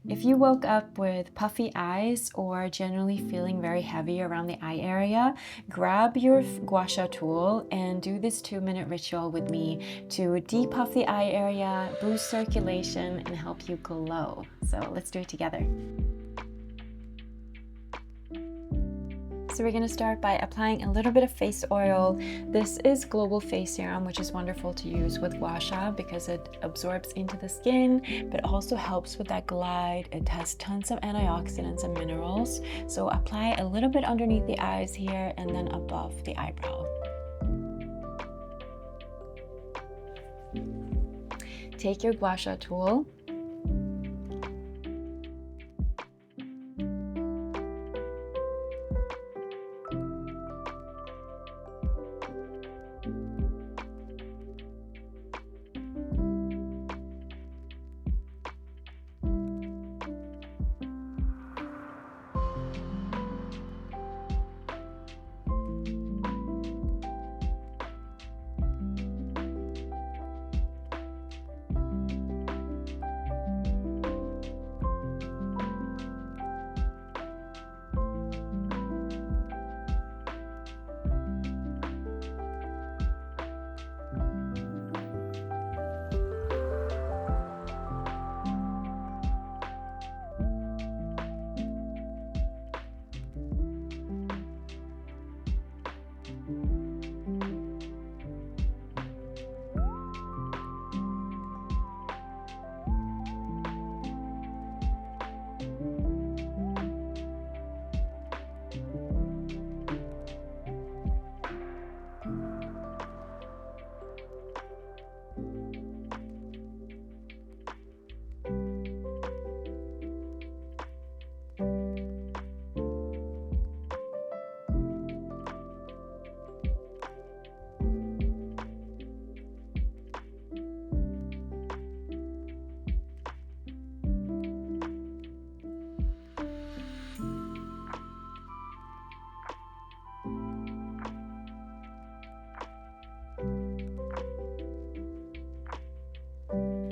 If you woke up with puffy eyes or generally feeling very heavy around the eye area, grab your Gua Sha tool and do this 2-minute ritual with me to depuff the eye area, boost circulation, and help you glow. So let's do it together. So we're going to start by applying a little bit of face oil. This is Global Face Serum, which is wonderful to use with Gua Sha because it absorbs into the skin, but also helps with that glide. It has tons of antioxidants and minerals. So apply a little bit underneath the eyes here and then above the eyebrow. Take your Gua Sha tool.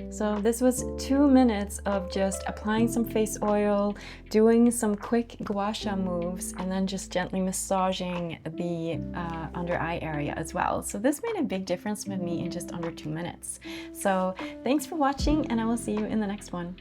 So this was 2 minutes of just applying some face oil, doing some quick Gua Sha moves, and then just gently massaging the under eye area as well. So this made a big difference with me in just under 2 minutes. So thanks for watching, and I will see you in the next one.